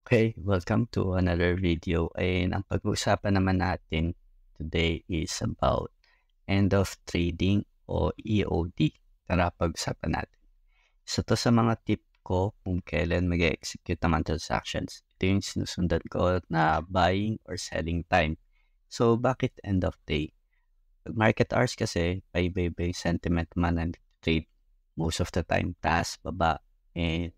Okay, welcome to another video. And ang pag-uusapan naman natin today is about end of trading o EOD. Tara, pag-usapan natin. Isa to sa mga tip ko kung kailan mag-execute ng mga transactions. Ito yung sinusundan ko na buying or selling time. So, bakit end of day? Pag market hours kasi, paiba-iba yung sentiment man ng trade. Most of the time, taas, baba, and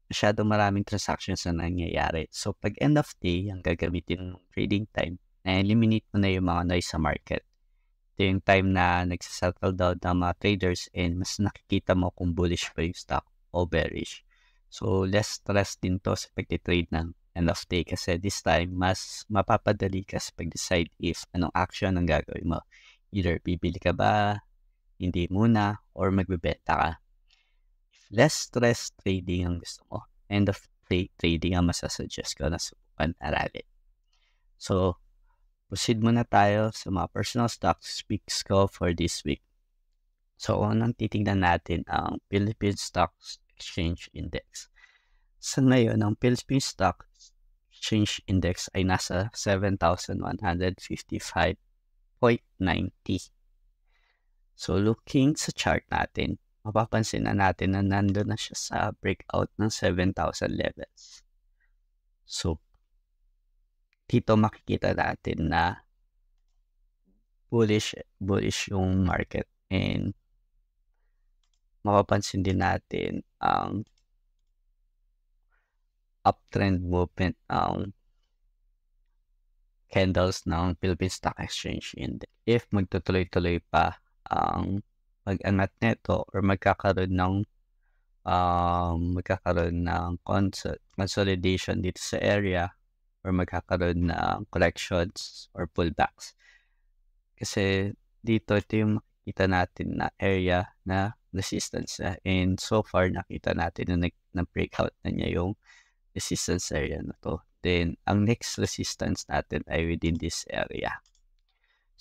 masyadong maraming transactions na nangyayari. So, pag end of day, ang gagamitin ng trading time, na-eliminate mo na yung mga noise sa market. Ito yung time na nagsasettle down ng mga traders and mas nakikita mo kung bullish pa yung stock o bearish. So, less stress din to sa pag-trade ng end of day kasi this time, mas mapapadali ka sa pag-decide if anong action ang gagawin mo. Either bibili ka ba, hindi muna, or magbebenta ka. Less stress trading ang gusto mo, end of day trading ang masasuggest ko na subukan aralin. So, proceed muna tayo sa mga personal stocks picks ko for this week. So, unang titignan natin ang Philippine Stock Exchange Index. Sa ngayon, ang Philippine Stock Exchange Index ay nasa 7,155.90. So, looking sa chart natin, mapapansin na natin na nandun na siya sa breakout ng 7,000 levels. So, dito makikita natin na bullish yung market, and mapapansin din natin ang uptrend movement ang candles ng Philippine Stock Exchange Index. If magtutuloy-tuloy pa ang pag-angat nito or magkakaroon ng consolidation dito sa area or magkakaroon ng corrections or pullbacks. Kasi dito, ito yung makikita natin na area na resistance na, and so far nakita natin na breakout na niya yung resistance area na to. Then, ang next resistance natin ay within this area.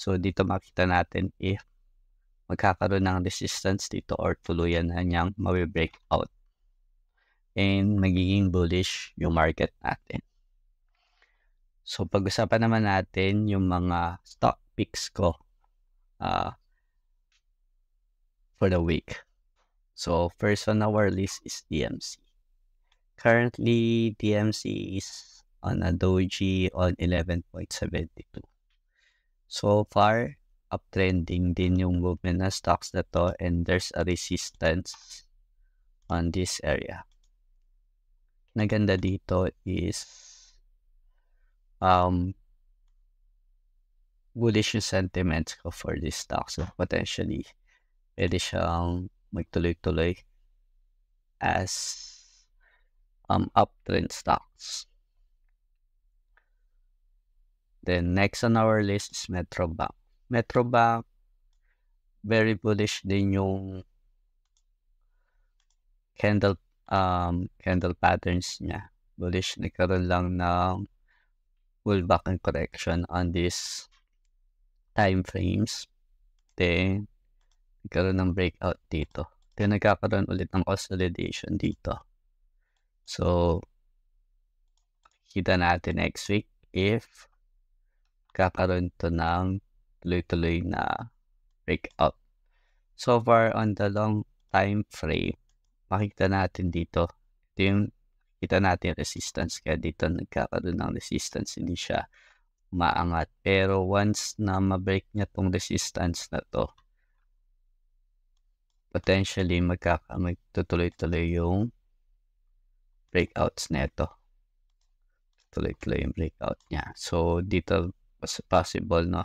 So, dito makita natin if magkakaroon ng resistance dito or tuluyan na niyang mawi-break out and magiging bullish yung market natin. So, pag-usapan naman natin yung mga stock picks ko for the week. So, first on our list is DMC. Currently, DMC is on a doji on 11.72. So far, uptrending din yung movement ng stocks na to, and there's a resistance on this area. Naganda dito is bullish yung sentiments ko for this stock. So potentially, pwede siyang magtuloy-tuloy as uptrend stocks. Then next on our list is Metrobank. Metrobank, very bullish din yung candle patterns niya. Bullish, nagkaroon lang ng pullback and correction on these time frames. Then, nagkaroon ng breakout dito. Then, nagkakaroon ulit ng consolidation dito. So, kita natin next week if kakaroon to ng tuloy-tuloy na breakout. So far, on the long time frame, makikita natin dito, ito yung kita natin resistance, kaya dito nagkakaroon ng resistance, hindi siya maangat. Pero once na ma-break niya tong resistance na to, potentially magtutuloy-tuloy yung breakouts neto. Tuloy-tuloy yung breakout niya. So dito mas possible, no,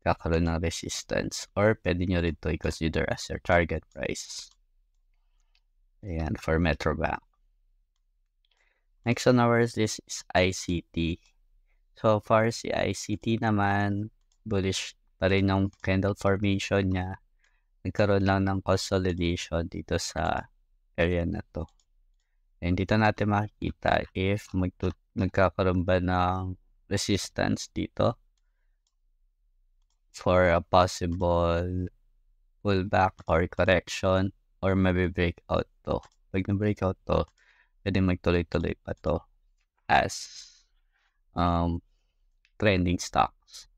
kakaroon ng resistance, or pwede nyo rin to i-consider as your target price. Ayan, for Metrobank. Next on our list is ICT. So far, si ICT naman, bullish pa rin yung candle formation niya. Nagkaroon lang ng consolidation dito sa area na to. And dito natin makikita if nagkakaroon ba ng resistance dito for a possible pullback or correction, or maybe breakout to. Pag na-breakout to, pwede magtuloy-tuloy pa to as trending stocks.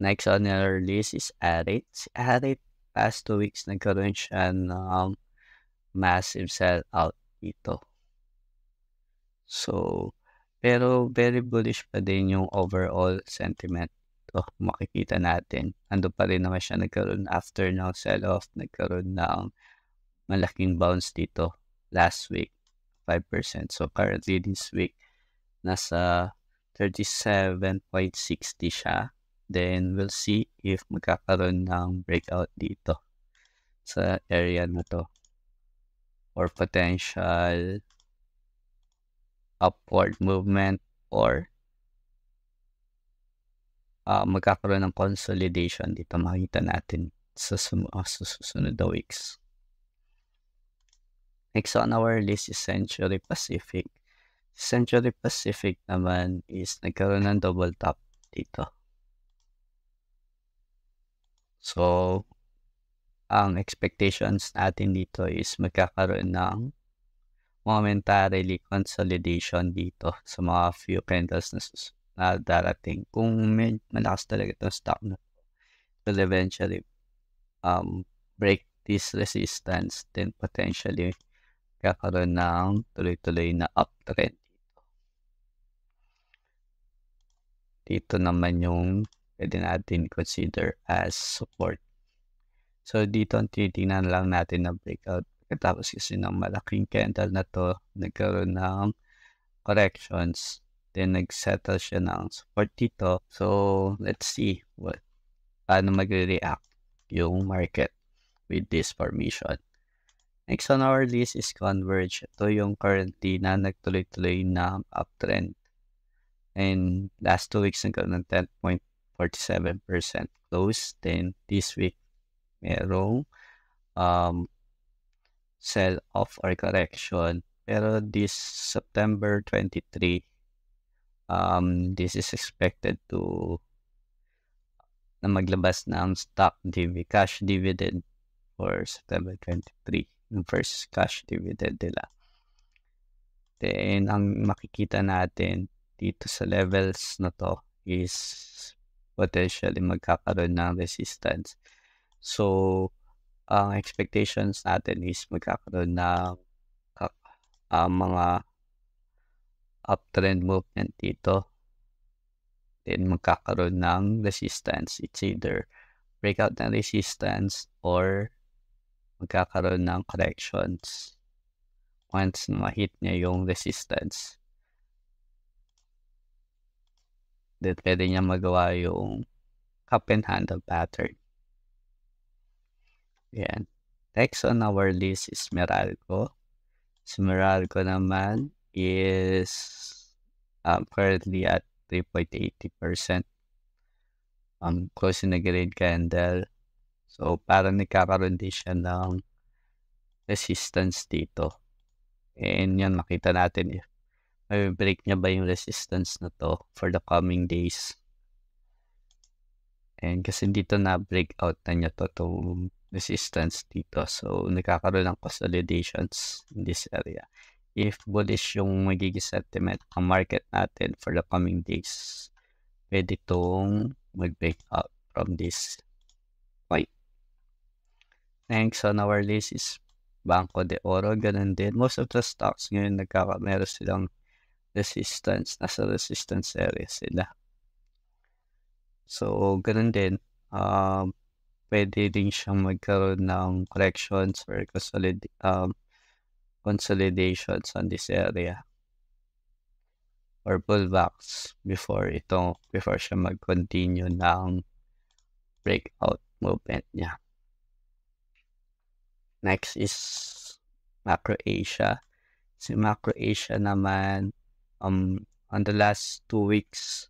Next on our list is Arit. Si Arit, past 2 weeks nagkaroon siya ng massive sell out dito. So, pero very bullish pa din yung overall sentiment. Ito, makikita natin. Ando pa rin naman siya nagkaroon after ng sell-off. Nagkaroon ng malaking bounce dito last week, 5%. So, currently this week, nasa 37.60 siya. Then, we'll see if magkakaroon ng breakout dito sa area na to or potential upward movement or magkakaroon ng consolidation dito. Makita natin sa susunod na weeks. Next on our list is Century Pacific. Century Pacific naman is nagkaroon ng double top dito. So, ang expectations natin dito is magkakaroon ng momentarily consolidation dito sa mga few candles na darating. Kung malakas talaga itong stock na will eventually break this resistance, then potentially kakaroon ng tuloy-tuloy na uptrend. Dito naman yung pwede natin consider as support. So, dito ang titingnan lang natin na breakout. Pagkatapos kasi ng malaking candle na to, nagkaroon ng corrections. Then, nagsettle siya ng support dito. So, let's see paano magre-react yung market with this formation. Next on our list is Converge. Ito yung currently na nagtuloy-tuloy na uptrend. And last 2 weeks nagkaroon ng 10.47% close. Then this week merong sell off or correction. Pero this September 23, this is expected na maglabas ng cash dividend for September 23, yung first cash dividend nila. Then ang makikita natin dito sa levels na to is potentially magkakaroon ng resistance. So, ang expectations natin is magkakaroon ng mga uptrend movement dito. Then, magkakaroon ng resistance. It's either breakout ng resistance or magkakaroon ng corrections once ma-hit niya yung resistance. Then, pwede niya magawa yung cup and handle pattern. Yan. Next on our list is Meralco. Si Meralco naman is currently at 3.80%. Closing na green candle. So, parang nagkakaroon din siya ng resistance dito. And yan, makita natin if may break niya ba yung resistance na to for the coming days. And kasi dito na breakout na niya itong resistance dito. So, nagkakaroon ng consolidations in this area. If bullish yung magiging sentiment ng market natin for the coming days, pwede itong mag-breakout from this point. Next on our list is Banco de Oro. Ganun din. Most of the stocks ngayon meron silang resistance. Nasa resistance area sila. So, ganun din. Pwede din siyang magkaroon ng corrections or consolidations on this area or pullbacks before siya mag-continue ng breakout movement niya. Next is Macro Asia. Si Macro Asia naman on the last 2 weeks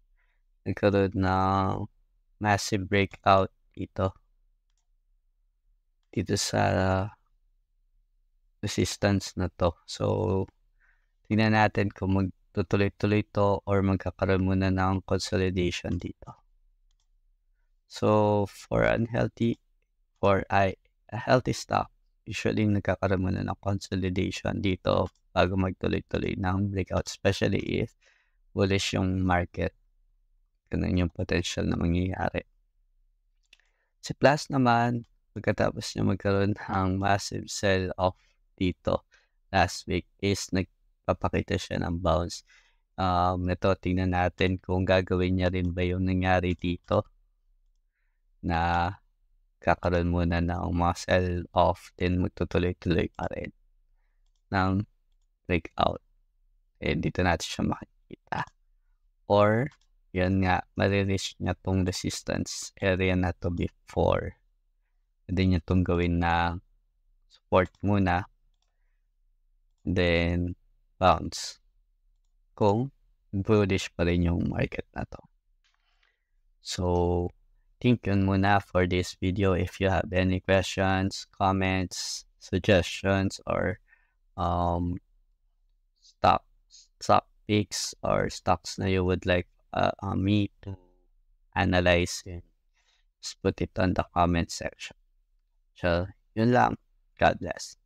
nagkaroon ng massive breakout dito sa resistance na to. So, tingnan natin kung magtutuloy-tuloy to or magkakaroon muna ng consolidation dito. So, for a healthy stock, usually nagkakaroon muna ng consolidation dito bago magtuloy-tuloy ng breakout, especially if bullish yung market. Ganun yung potential na mangyayari. Si Plus naman, pagkatapos niya magkaroon ng massive sell-off dito last week is nagpapakita siya ng bounce. Ito, tingnan natin kung gagawin niya rin ba yung nangyari dito na kakaroon muna ng mga sell-off then magtutuloy-tuloy pa rin ng breakout. Dito natin siya makikita. Or, yun nga, marireach niya tong resistance area na to before. Pwede niya tong gawin na support muna. Then, bounce. Kung bullish pa rin yung market na to. So, think yun muna for this video. If you have any questions, comments, suggestions, or stock picks or stocks na you would like me to analyze, just put it on the comment section. So, yun lang. God bless.